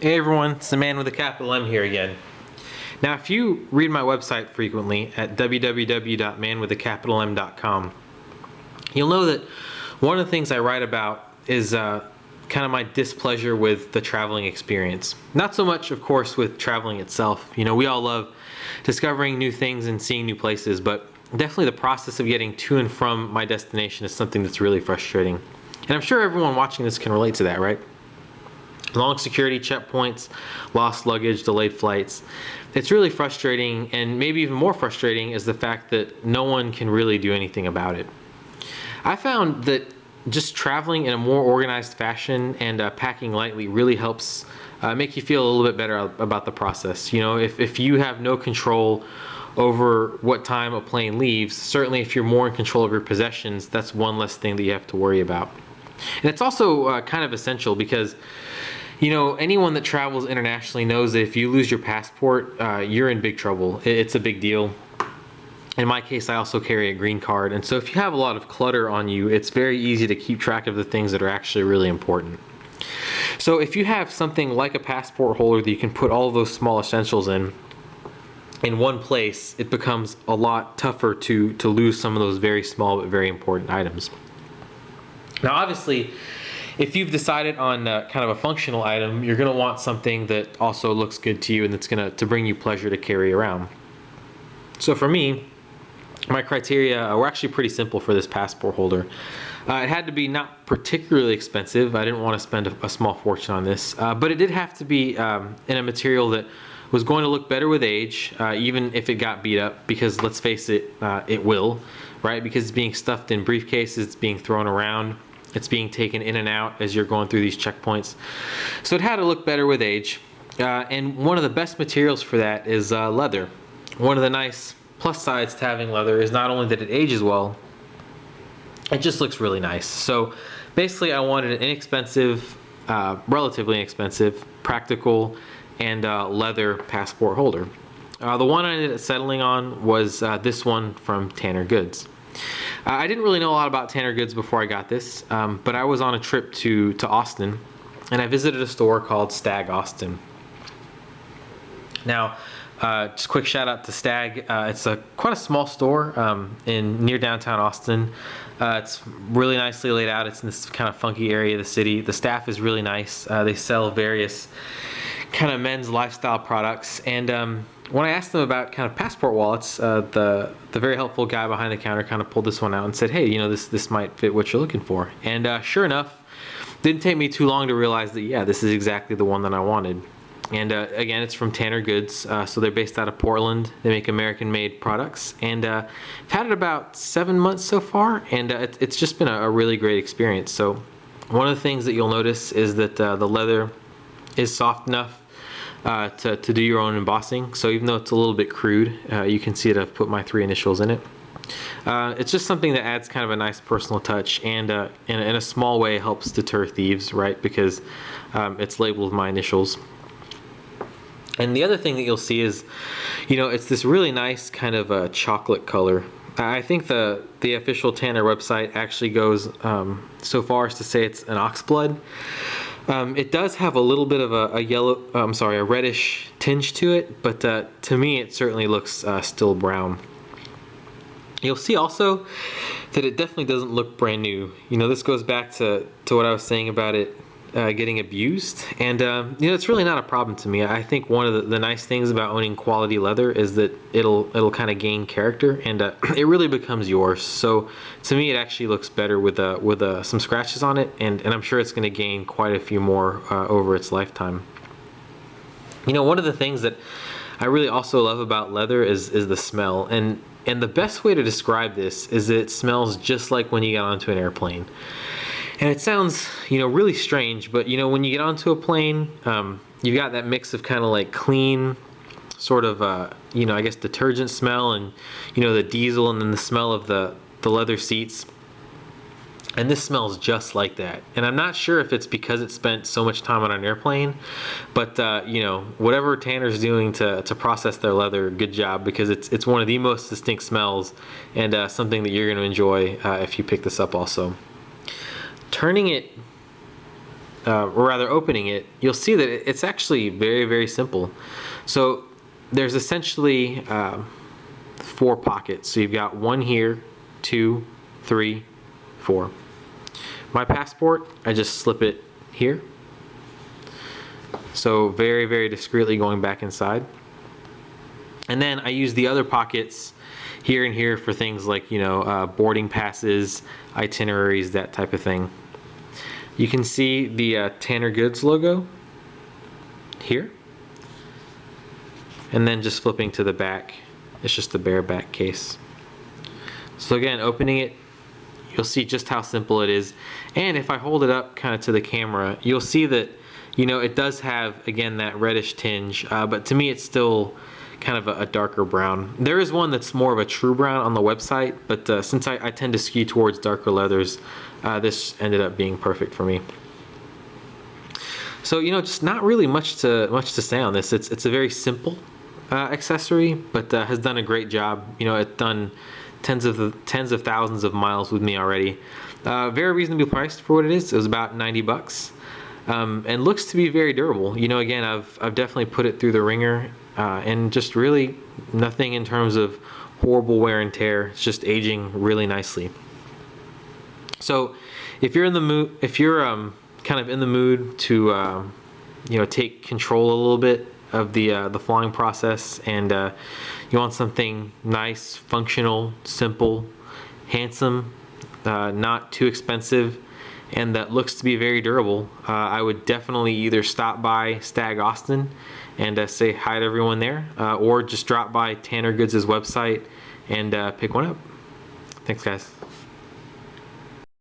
Hey everyone, it's the man with a capital M here again. Now, if you read my website frequently at www.manwithacapitaLm.com, you'll know that one of the things I write about is kind of my displeasure with the traveling experience. Not so much, of course, with traveling itself. You know, we all love discovering new things and seeing new places, but definitely the process of getting to and from my destination is something that's really frustrating. And I'm sure everyone watching this can relate to that, right? Long security checkpoints, lost luggage, delayed flights. It's really frustrating, and maybe even more frustrating is the fact that no one can really do anything about it. I found that just traveling in a more organized fashion and packing lightly really helps make you feel a little bit better about the process. You know, if you have no control over what time a plane leaves, certainly if you're more in control of your possessions, that's one less thing that you have to worry about. And it's also kind of essential because, you know, anyone that travels internationally knows that if you lose your passport, you're in big trouble. It's a big deal. In my case, I also carry a green card. And so if you have a lot of clutter on you, it's very easy to keep track of the things that are actually really important. So if you have something like a passport holder that you can put all of those small essentials in one place, it becomes a lot tougher to lose some of those very small but very important items. Now, obviously, if you've decided on kind of a functional item, you're going to want something that also looks good to you and that's going to bring you pleasure to carry around. So for me, my criteria were actually pretty simple for this passport holder. It had to be not particularly expensive. I didn't want to spend a small fortune on this, but it did have to be in a material that was going to look better with age, even if it got beat up, because let's face it, it will, right? Because it's being stuffed in briefcases, it's being thrown around. It's being taken in and out as you're going through these checkpoints. So it had to look better with age. And one of the best materials for that is leather. One of the nice plus sides to having leather is not only that it ages well, it just looks really nice. So basically I wanted an inexpensive, relatively inexpensive, practical, and leather passport holder. The one I ended up settling on was this one from Tanner Goods. I didn't really know a lot about Tanner Goods before I got this, but I was on a trip to Austin, and I visited a store called Stag Austin. Now, just a quick shout out to Stag. It's quite a small store near downtown Austin. It's really nicely laid out. It's in this kind of funky area of the city. The staff is really nice. They sell various kind of men's lifestyle products, and when I asked them about kind of passport wallets, the very helpful guy behind the counter kind of pulled this one out and said, hey, you know, this might fit what you're looking for. And sure enough, didn't take me too long to realize that, yeah, this is exactly the one that I wanted. And again, it's from Tanner Goods, so they're based out of Portland. They make American-made products, and I've had it about 7 months so far, and it's just been a really great experience. So one of the things that you'll notice is that the leather is soft enough to do your own embossing. So even though it's a little bit crude, you can see that I've put my 3 initials in it. It's just something that adds kind of a nice personal touch, and in a small way helps deter thieves, right? Because it's labeled with my initials. And the other thing that you'll see is, you know, it's this really nice kind of a chocolate color. I think the official Tanner website actually goes so far as to say it's an oxblood. It does have a little bit of a reddish tinge to it, but to me it certainly looks still brown. You'll see also that it definitely doesn't look brand new. You know, this goes back to what I was saying about it getting abused, and you know, it's really not a problem to me. I think one of the nice things about owning quality leather is that it'll kind of gain character, and it really becomes yours. So to me, it actually looks better with some scratches on it, and I'm sure it's going to gain quite a few more over its lifetime. You know, one of the things that I really also love about leather is the smell, and the best way to describe this is that it smells just like when you get onto an airplane. And it sounds, you know, really strange, but you know, when you get onto a plane, you've got that mix of kind of like clean, sort of, you know, I guess detergent smell, and you know, the diesel, and then the smell of the leather seats. And this smells just like that. And I'm not sure if it's because it spent so much time on an airplane, but you know, whatever Tanner's doing to process their leather, good job, because it's one of the most distinct smells, and something that you're going to enjoy if you pick this up also. Turning it or rather opening it, you'll see that it's actually very, very simple. So there's essentially 4 pockets. So you've got 1 here, 2, 3, 4. My passport, I just slip it here. So very, very discreetly going back inside. And then I use the other pockets here and here for things like, boarding passes, itineraries, that type of thing. You can see the Tanner Goods logo here. And then just flipping to the back, it's just the bare back case. So again, opening it, you'll see just how simple it is. And if I hold it up kind of to the camera, you'll see that, it does have, again, that reddish tinge, but to me it's still kind of a darker brown. There is one that's more of a true brown on the website, but since I tend to skew towards darker leathers, this ended up being perfect for me. So just not really much to say on this. It's a very simple accessory, but has done a great job. It's done tens of thousands of miles with me already. Very reasonably priced for what it is. It was about $90, and looks to be very durable. Again, I've definitely put it through the ringer, and just really nothing in terms of horrible wear and tear. It's just aging really nicely. So if you're in the mood, kind of in the mood to take control a little bit of the flying process, and you want something nice, functional, simple, handsome, not too expensive, and that looks to be very durable, I would definitely either stop by Stag Austin and say hi to everyone there, or just drop by Tanner Goods' website and pick one up. Thanks, guys.